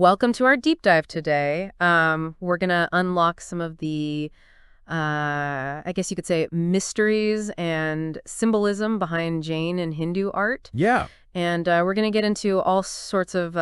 Welcome to our deep dive today. We're going to unlock some of the, I guess you could say, mysteries and symbolism behind Jain and Hindu art. Yeah. And we're going to get into all sorts of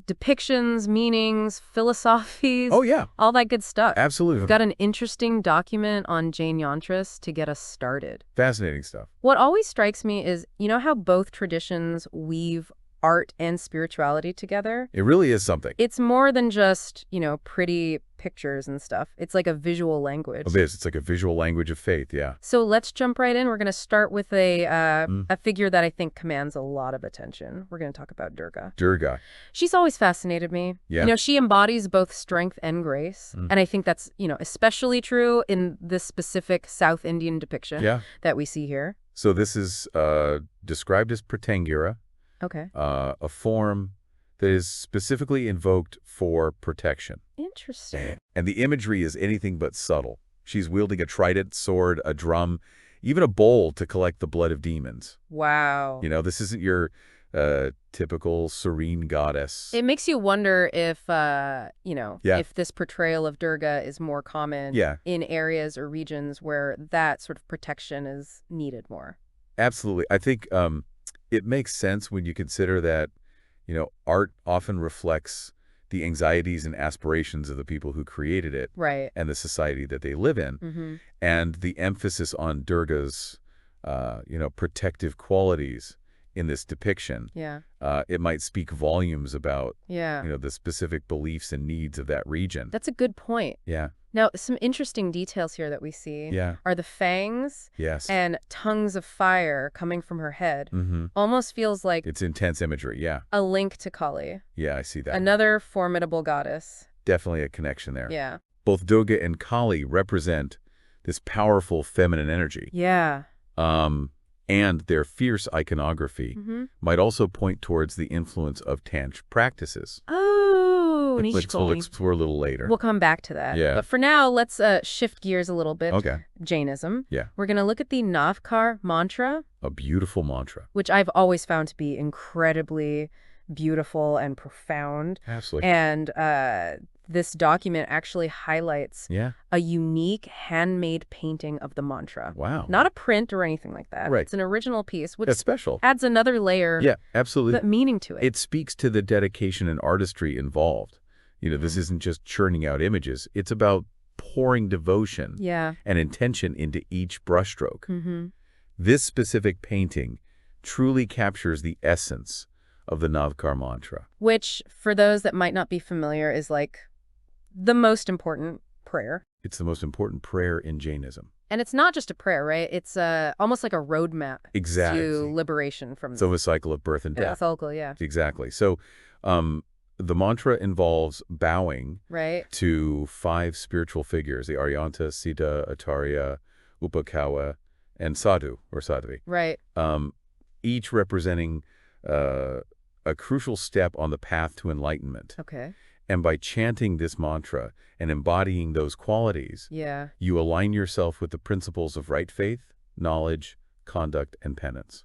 depictions, meanings, philosophies, Oh, yeah. all that good stuff. Absolutely. We've got an interesting document on Jain Yantras to get us started. Fascinating stuff. What always strikes me is, you know how both traditions weave art and spirituality together? It really is something. It's more than just, pretty pictures and stuff. It's like a visual language. It is. It's like a visual language of faith, yeah. So let's jump right in. We're going to start with a figure that I think commands a lot of attention. We're going to talk about Durga. Durga. She's always fascinated me. Yeah. She embodies both strength and grace. And I think that's, especially true in this specific South Indian depiction that we see here. So this is described as Pratangura. Okay. A form that is specifically invoked for protection. Interesting. And the imagery is anything but subtle. She's wielding a trident, sword, a drum, even a bowl to collect the blood of demons. Wow. This isn't your typical serene goddess. It makes you wonder if, if this portrayal of Durga is more common in areas or regions where that sort of protection is needed more. Absolutely. I think it makes sense when you consider that, art often reflects the anxieties and aspirations of the people who created it. Right. And the society that they live in. Mm-hmm. And the emphasis on Durga's, protective qualities in this depiction. Yeah. It might speak volumes about, Yeah. The specific beliefs and needs of that region. That's a good point. Yeah. Now, some interesting details here that we see are the fangs and tongues of fire coming from her head. Mm-hmm. Almost feels like it's intense imagery, a link to Kali. Yeah, I see that. Another formidable goddess. Definitely a connection there. Yeah. Both Durga and Kali represent this powerful feminine energy. Yeah. And their fierce iconography might also point towards the influence of Tantra practices. Oh, which we'll explore a little later. We'll come back to that. Yeah. But for now, let's shift gears a little bit. Okay. Jainism. Yeah. We're going to look at the Navkar mantra. A beautiful mantra. Which I've always found to be incredibly beautiful and profound. Absolutely. And this document actually highlights a unique handmade painting of the mantra. Wow. Not a print or anything like that. Right. It's an original piece, which That's special. adds another layer absolutely. of meaning to it. It speaks to the dedication and artistry involved. This isn't just churning out images. It's about pouring devotion and intention into each brushstroke. Mm-hmm. This specific painting truly captures the essence of the Navkar mantra. Which, for those that might not be familiar, is like the most important prayer. It's the most important prayer in Jainism. And it's not just a prayer, right? It's almost like a roadmap to liberation from So a cycle of birth and death. Yeah, cycle, yeah. Exactly. So the mantra involves bowing to 5 spiritual figures, the Aryanta, Siddha, Acharya, Upakawa, and Sadhu, or Sadhvi. Right. Each representing a crucial step on the path to enlightenment. Okay. And by chanting this mantra and embodying those qualities, you align yourself with the principles of right faith, knowledge, conduct, and penance.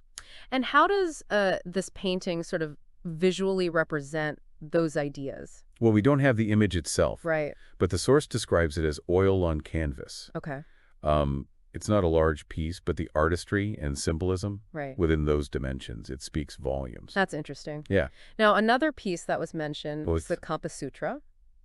And how does this painting sort of visually represent those ideas? Well, we don't have the image itself. Right. But the source describes it as oil on canvas. Okay. It's not a large piece, but the artistry and symbolism within those dimensions, it speaks volumes. That's interesting. Yeah. Now, another piece that was mentioned was the Kampa Sutra.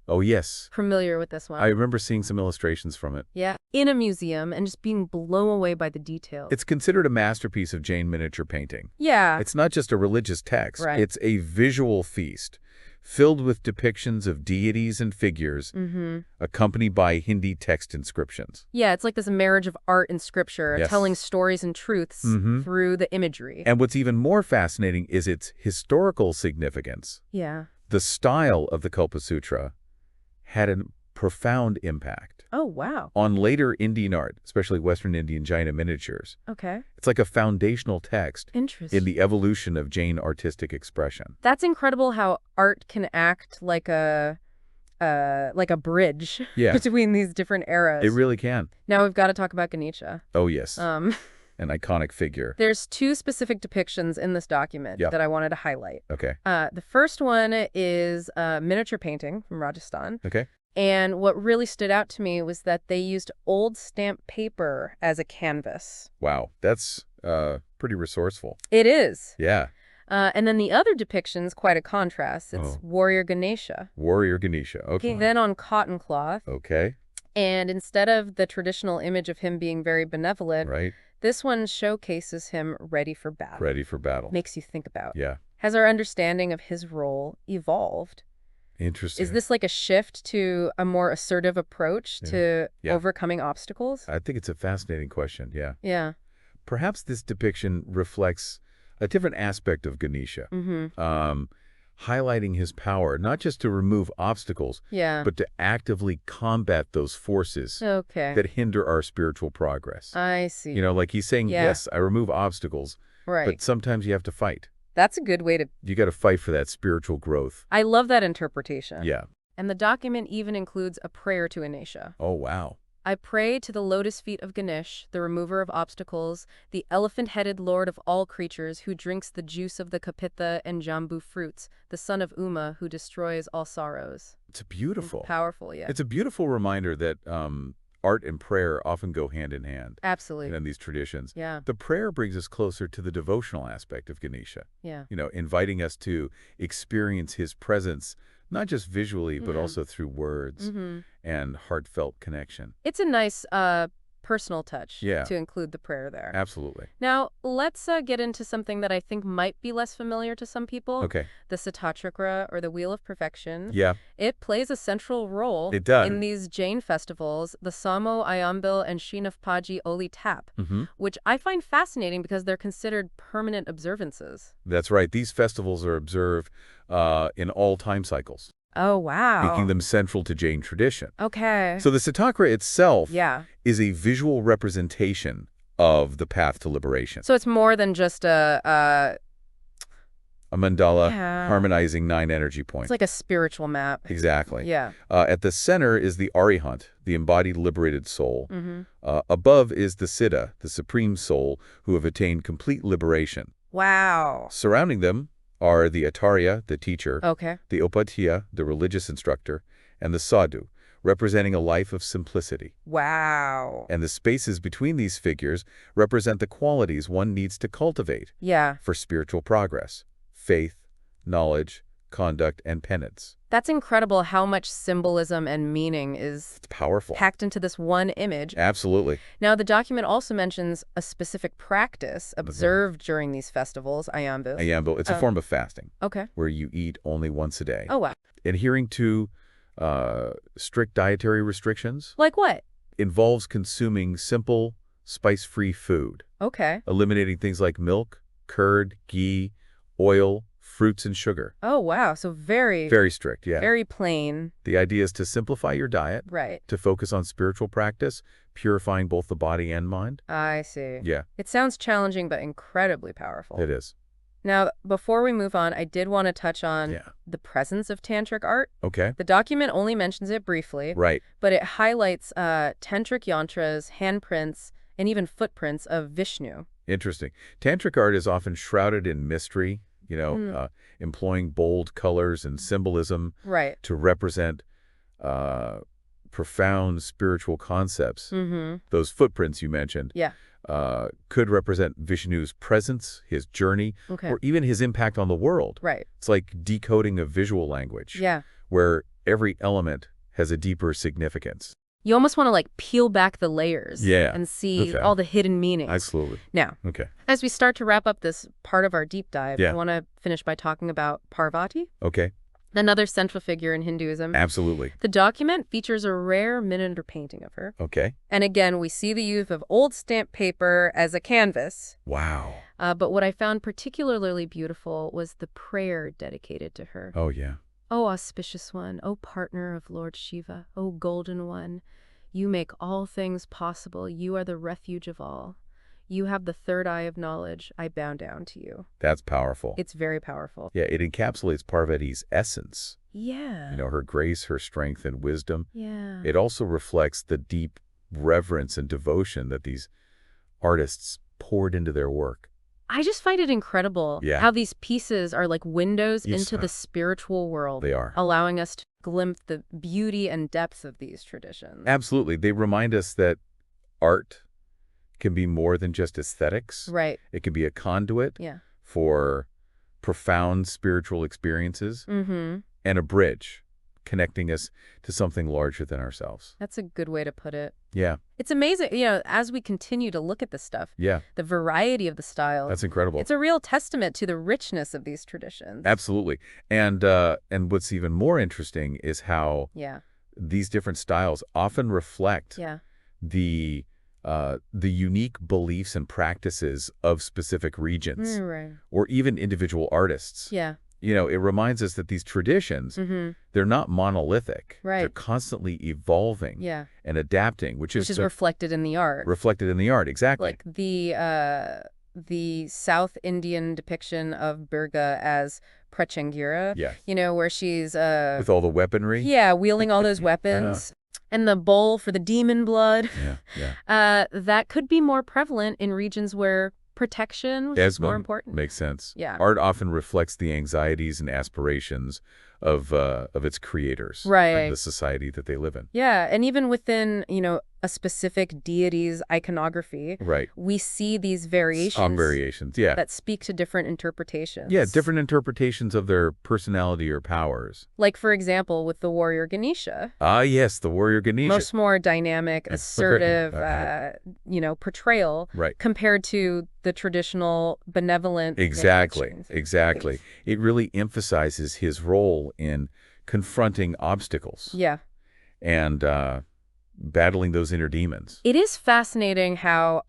Oh, yes. Familiar with this one? I remember seeing some illustrations from it. Yeah. In a museum and just being blown away by the details. It's considered a masterpiece of Jain miniature painting. Yeah. It's not just a religious text. Right. It's a visual feast filled with depictions of deities and figures accompanied by Hindi text inscriptions. Yeah, it's like this marriage of art and scripture, telling stories and truths through the imagery. And what's even more fascinating is its historical significance. Yeah. The style of the Kalpa Sutra had a profound impact. Oh, wow. On later Indian art, especially Western Indian Jaina miniatures. Okay. It's like a foundational text Interesting. in the evolution of Jain artistic expression. That's incredible how art can act like a bridge between these different eras. It really can. Now we've got to talk about Ganesha. Oh, yes. an iconic figure. There's two specific depictions in this document that I wanted to highlight. Okay. The first one is a miniature painting from Rajasthan. Okay. And what really stood out to me was that they used old stamp paper as a canvas. Wow, that's pretty resourceful. It is. Yeah. And then the other depiction's quite a contrast. It's Warrior Ganesha. Warrior Ganesha, okay. Then on cotton cloth. Okay. And instead of the traditional image of him being very benevolent, this one showcases him ready for battle. Ready for battle. Makes you think about. Yeah. Has our understanding of his role evolved? Interesting. Is this like a shift to a more assertive approach to overcoming obstacles? I think it's a fascinating question, yeah. Yeah. Perhaps this depiction reflects a different aspect of Ganesha, highlighting his power, not just to remove obstacles, but to actively combat those forces that hinder our spiritual progress. I see. You know, like he's saying, yes, I remove obstacles, but sometimes you have to fight. That's a good way to... You got to fight for that spiritual growth. I love that interpretation. Yeah. And the document even includes a prayer to Ganesha. Oh, wow. I pray to the lotus feet of Ganesh, the remover of obstacles, the elephant-headed lord of all creatures who drinks the juice of the kapitha and jambu fruits, the son of Uma who destroys all sorrows. It's beautiful. It's powerful, yeah. It's a beautiful reminder that art and prayer often go hand in hand. Absolutely. In these traditions. Yeah. The prayer brings us closer to the devotional aspect of Ganesha. Yeah. You know, inviting us to experience his presence, not just visually, but also through words and heartfelt connection. It's a nice personal touch to include the prayer there. Absolutely. Now, let's get into something that I think might be less familiar to some people. Okay. The Satachakra, or the Wheel of Perfection. Yeah. It plays a central role in these Jain festivals, the Samo, Ayambil, and Shinavpaji Oli Tap, which I find fascinating because they're considered permanent observances. That's right. These festivals are observed in all time cycles. Oh, wow. Making them central to Jain tradition. Okay. So the Satachakra itself is a visual representation of the path to liberation. So it's more than just a mandala harmonizing 9 energy points. It's like a spiritual map. Exactly. Yeah. At the center is the Arihant, the embodied liberated soul. Above is the Siddha, the supreme soul, who have attained complete liberation. Wow. Surrounding them are the Acharya, the teacher, the Upadhyaya, the religious instructor, and the Sadhu, representing a life of simplicity. Wow. And the spaces between these figures represent the qualities one needs to cultivate for spiritual progress: faith, knowledge, conduct, and penance. That's incredible how much symbolism and meaning is powerful, packed into this one image. Absolutely. Now, the document also mentions a specific practice observed during these festivals, Ayambil. Ayambil, it's a form of fasting. Okay. Where you eat only once a day. Oh, wow. Adhering to strict dietary restrictions. Like what? Involves consuming simple, spice-free food. Okay. Eliminating things like milk, curd, ghee, oil, fruits, and sugar. Oh, wow. So very strict, yeah. Very plain. The idea is to simplify your diet. Right. To focus on spiritual practice, purifying both the body and mind. I see. Yeah. It sounds challenging, but incredibly powerful. It is. Now, before we move on, I did want to touch on the presence of tantric art. Okay. The document only mentions it briefly. Right. But it highlights tantric yantras, handprints, and even footprints of Vishnu. Interesting. Tantric art is often shrouded in mystery, you know, employing bold colors and symbolism to represent profound spiritual concepts. Those footprints you mentioned could represent Vishnu's presence, his journey, or even his impact on the world. Right. It's like decoding a visual language where every element has a deeper significance. You almost want to like peel back the layers and see all the hidden meanings. Absolutely. Now, as we start to wrap up this part of our deep dive, I want to finish by talking about Parvati. Okay. Another central figure in Hinduism. Absolutely. The document features a rare miniature painting of her. Okay. And again, we see the use of old stamp paper as a canvas. Wow. But what I found particularly beautiful was the prayer dedicated to her. Oh, yeah. O auspicious one, O partner of Lord Shiva, O golden one, you make all things possible. You are the refuge of all. You have the third eye of knowledge. I bow down to you. That's powerful. It's very powerful. Yeah, it encapsulates Parvati's essence. Yeah. You know, her grace, her strength, and wisdom. Yeah. It also reflects the deep reverence and devotion that these artists poured into their work. I just find it incredible how these pieces are like windows into the spiritual world. They are. Allowing us to glimpse the beauty and depth of these traditions. Absolutely. They remind us that art can be more than just aesthetics. Right. It can be a conduit for profound spiritual experiences and a bridge connecting us to something larger than ourselves. That's a good way to put it. Yeah. It's amazing, as we continue to look at this stuff, the variety of the styles. That's incredible. It's a real testament to the richness of these traditions. Absolutely. And what's even more interesting is how these different styles often reflect the unique beliefs and practices of specific regions or even individual artists. Yeah. It reminds us that these traditions, they're not monolithic. Right. They're constantly evolving and adapting, which is reflected in the art. Reflected in the art, exactly. Like the South Indian depiction of Durga as Prachangira, where she's with all the weaponry. Yeah, wielding all those weapons. And the bowl for the demon blood. That could be more prevalent in regions where protection is more important. Makes sense. Yeah. Art often reflects the anxieties and aspirations of its creators. Right. The society that they live in. Yeah, and even within, a specific deity's iconography, we see these variations. Some variations, that speak to different interpretations. Yeah, different interpretations of their personality or powers. Like, for example, with the warrior Ganesha. Ah, yes, the warrior Ganesha. Much more dynamic, assertive, portrayal compared to the traditional benevolent. Exactly. It really emphasizes his role in confronting obstacles. Yeah. And battling those inner demons. It is fascinating how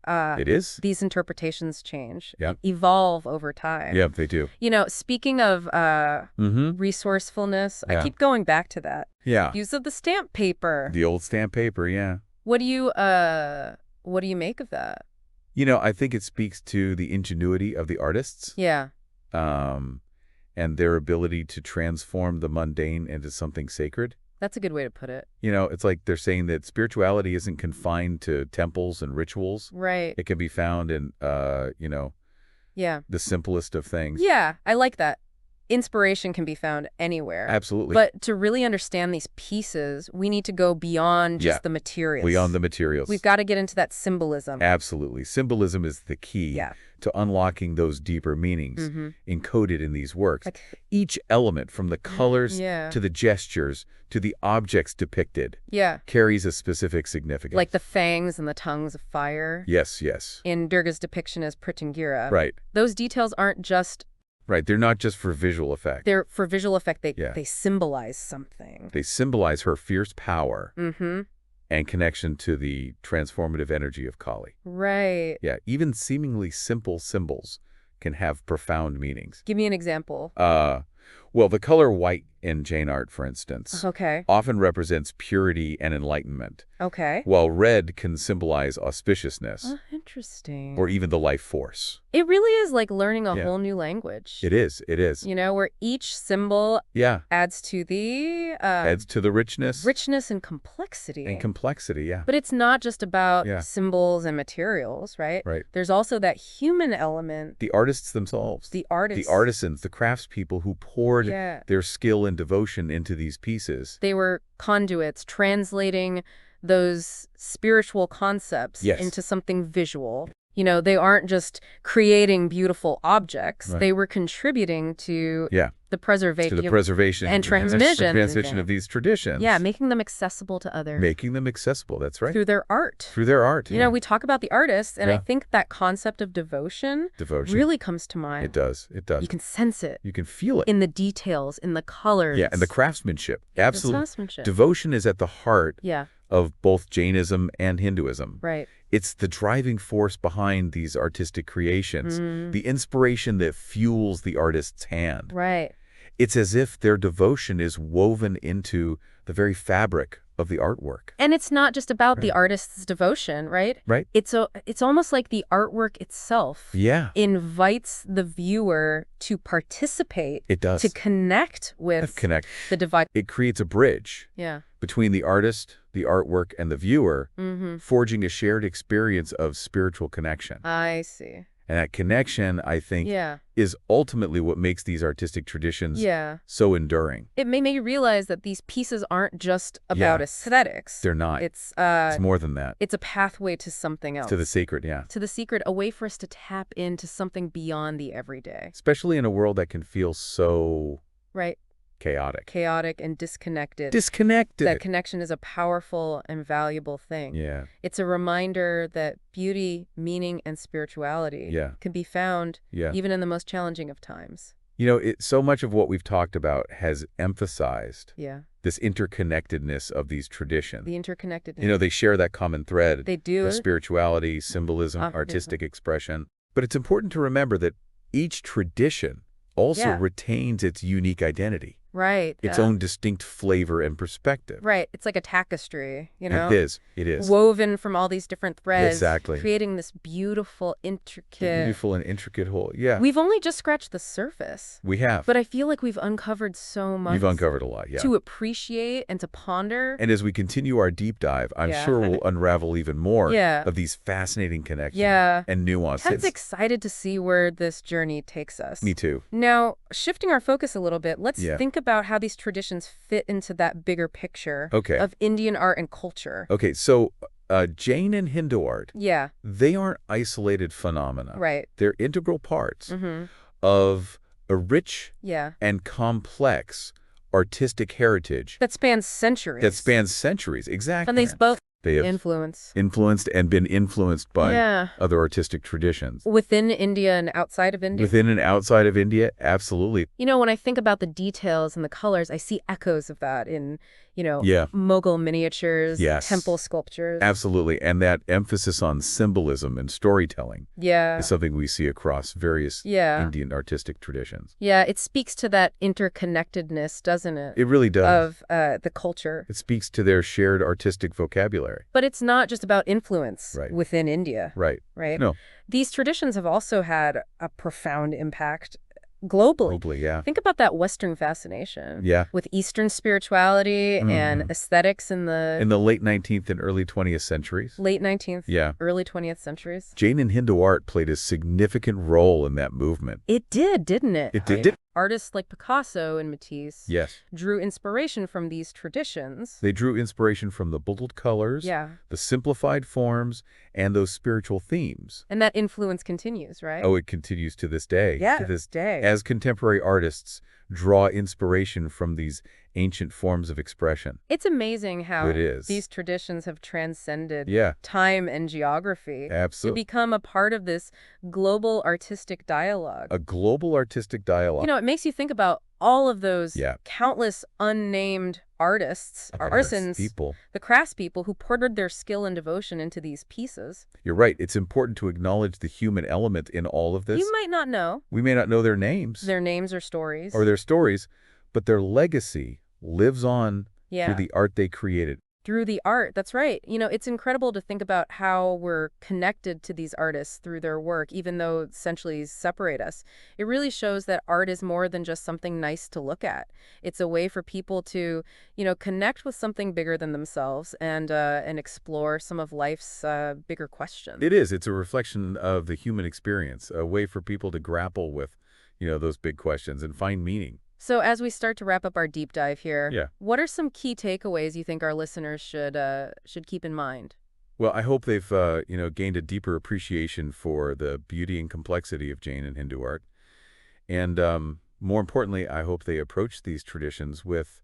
these interpretations change, evolve over time. Yeah, they do. Speaking of resourcefulness, I keep going back to that. Yeah. Use of the stamp paper. The old stamp paper, yeah. What do you make of that? I think it speaks to the ingenuity of the artists. Yeah. And their ability to transform the mundane into something sacred. That's a good way to put it. It's like they're saying that spirituality isn't confined to temples and rituals. Right. It can be found in, the simplest of things. Yeah, I like that. Inspiration can be found anywhere. Absolutely. But to really understand these pieces, we need to go beyond just the materials. Beyond the materials. We've got to get into that symbolism. Absolutely. Symbolism is the key to unlocking those deeper meanings encoded in these works. Each element, from the colors to the gestures to the objects depicted, carries a specific significance. Like the fangs and the tongues of fire. Yes. In Durga's depiction as Prachangira. Right. Those details aren't just... Right, they're not just for visual effect. They're for visual effect. They symbolize something. They symbolize her fierce power and connection to the transformative energy of Kali. Right. Yeah, even seemingly simple symbols can have profound meanings. Give me an example. Well, the color white in Jain art, for instance, often represents purity and enlightenment. Okay. While red can symbolize auspiciousness. Oh, interesting. Or even the life force. It really is like learning a whole new language. It is. Where each symbol adds to the... adds to the richness. Richness and complexity. But it's not just about symbols and materials, right? Right. There's also that human element. The artists themselves. The artists. The artisans, the craftspeople who poured their skill and devotion into these pieces. They were conduits, translating those spiritual concepts into something visual. They aren't just creating beautiful objects. They were contributing to the preservation and transmission of these traditions. Yeah, making them accessible to others. Making them accessible, that's right. Through their art. We talk about the artists, and I think that concept of devotion really comes to mind. It does. You can sense it. You can feel it. In the details, in the colors. Yeah, and the craftsmanship. Absolutely. The craftsmanship. Devotion is at the heart of both Jainism and Hinduism. Right. It's the driving force behind these artistic creations, the inspiration that fuels the artist's hand. Right. It's as if their devotion is woven into the very fabric of the artwork. And it's not just about the Right. artist's devotion, right? Right? It's almost like the artwork itself Yeah, invites the viewer to participate, it to does. connect with Connect. the divine. It creates a bridge Yeah. between the artist, the artwork, and the viewer, forging a shared experience of spiritual connection. I see. And that connection, I think, Yeah. is ultimately what makes these artistic traditions Yeah. so enduring. It made me realize that these pieces aren't just about Yeah. aesthetics. They're not. It's More than that. it's a pathway to something else. To the sacred, yeah. To the secret, a way for us to tap into something beyond the everyday. Especially in a world that can feel so Right? chaotic. Chaotic and disconnected. Disconnected. That connection is a powerful and valuable thing. Yeah. It's a reminder that beauty, meaning, and spirituality Yeah. can be found Yeah. even in the most challenging of times. So much of what we've talked about has emphasized Yeah. this interconnectedness of these traditions. The interconnectedness. They share that common thread They do. of spirituality, symbolism, Yeah. artistic expression. But it's important to remember that each tradition also Yeah. retains its unique identity, Right. its own distinct flavor and perspective. Right. It's like a tapestry, you know? It is. It is. Woven from all these different threads. Exactly. Creating this beautiful, intricate... Beautiful and intricate whole. Yeah. We've only just scratched the surface. We have. But I feel like we've uncovered so much. You've uncovered a lot, yeah. To appreciate and to ponder. And as we continue our deep dive, I'm Yeah. sure we'll unravel even more Yeah. of these fascinating connections Yeah. and nuances. Ted's excited to see where this journey takes us. Me too. Now, shifting our focus a little bit, let's Yeah. think about how these traditions fit into that bigger picture Okay. of Indian art and culture. Okay, so Jain and Hindu art, Yeah, they aren't isolated phenomena. right. They're integral parts Mm-hmm. of a rich Yeah. and complex artistic heritage That spans centuries. that spans centuries. Exactly. And they've both They have influence. influenced and been influenced by Yeah. other artistic traditions. Within India and outside of India. Within and outside of India, absolutely. When I think about the details and the colors, I see echoes of that in, Yeah. Mughal miniatures, Yes. temple sculptures. Absolutely. And that emphasis on symbolism and storytelling Yeah. is something we see across various Yeah. Indian artistic traditions. Yeah, it speaks to that interconnectedness, doesn't it? It really does. Of the culture. It speaks to their shared artistic vocabulary. But it's not just about influence Right. within India, Right. right? No. These traditions have also had a profound impact globally. Globally, yeah. Think about that Western fascination Yeah. with Eastern spirituality and aesthetics in the In the late 19th and early 20th centuries. late 19th, Yeah. early 20th centuries. Jain and Hindu art played a significant role in that movement. It did, didn't it? It did. Artists like Picasso and Matisse Yes. drew inspiration from these traditions. They drew inspiration from the bold colors, Yeah. the simplified forms, and those spiritual themes. And that influence continues, right? Oh, it continues to this day. Yeah, To this day. As contemporary artists draw inspiration from these ancient forms of expression. It's amazing how It is. these traditions have transcended Yeah. time and geography to Absolutely. become a part of this global artistic dialogue. A global artistic dialogue. It makes you think about all of those Yeah. countless unnamed artists, artisans, People. the craftspeople who poured their skill and devotion into these pieces. You're right. It's important to acknowledge the human element in all of this. You might not know We may not know their names their names or stories. or their stories, but their legacy lives on yeah. through the art they created. Through the art, that's right. It's incredible to think about how we're connected to these artists through their work, even though centuries separate us. It really shows that art is more than just something nice to look at. It's a way for people to, connect with something bigger than themselves and explore some of life's bigger questions. It is. It's a reflection of the human experience, a way for people to grapple with, those big questions and find meaning. So as we start to wrap up our deep dive here, Yeah. what are some key takeaways you think our listeners should keep in mind? Well, I hope they've, gained a deeper appreciation for the beauty and complexity of Jain and Hindu art. And more importantly, I hope they approach these traditions with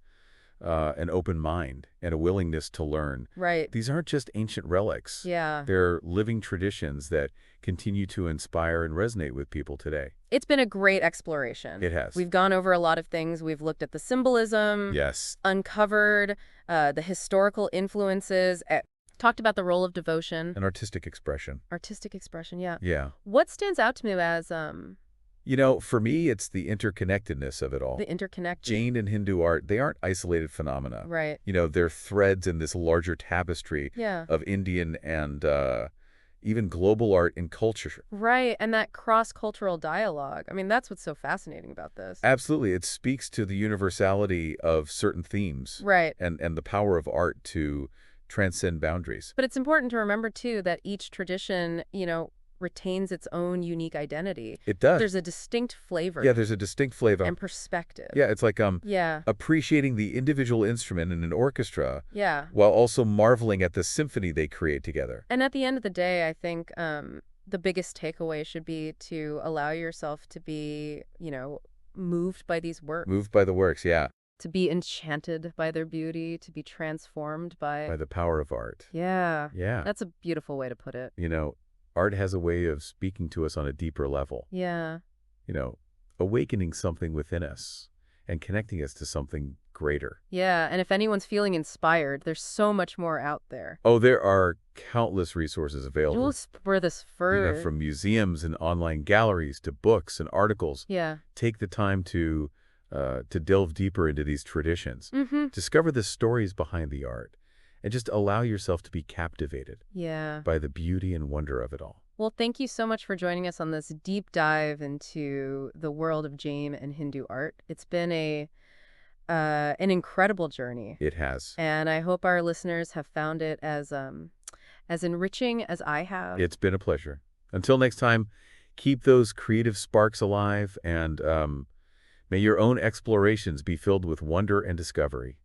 an open mind and a willingness to learn. Right. These aren't just ancient relics. Yeah. They're living traditions that continue to inspire and resonate with people today. It's been a great exploration. It has. We've gone over a lot of things. We've looked at the symbolism, Yes. uncovered the historical influences, talked about the role of devotion. An artistic expression. Artistic expression, yeah. Yeah. What stands out to me as For me, it's the interconnectedness of it all. The interconnected. Jain and Hindu art, they aren't isolated phenomena. Right. They're threads in this larger tapestry Yeah. of Indian and even global art and culture. Right, and that cross-cultural dialogue. I mean, that's what's so fascinating about this. Absolutely. It speaks to the universality of certain themes. Right. And the power of art to transcend boundaries. But it's important to remember, too, that each tradition, retains its own unique identity. It does. There's a distinct flavor. Yeah, there's a distinct flavor. And perspective. Yeah, it's like Yeah. appreciating the individual instrument in an orchestra. Yeah. While also marveling at the symphony they create together. And at the end of the day, I think the biggest takeaway should be to allow yourself to be, moved by these works. Moved by the works, yeah. To be enchanted by their beauty, to be transformed by the power of art. Yeah. Yeah. That's a beautiful way to put it. Art has a way of speaking to us on a deeper level. Yeah. Awakening something within us and connecting us to something greater. Yeah, and if anyone's feeling inspired, there's so much more out there. Oh, there are countless resources available. We'll explore this further. From museums and online galleries to books and articles. Yeah. Take the time to delve deeper into these traditions. Discover the stories behind the art. And just allow yourself to be captivated by the beauty and wonder of it all. Well, thank you so much for joining us on this deep dive into the world of Jain and Hindu art. It's been an incredible journey. It has. And I hope our listeners have found it as enriching as I have. It's been a pleasure. Until next time, keep those creative sparks alive, and may your own explorations be filled with wonder and discovery.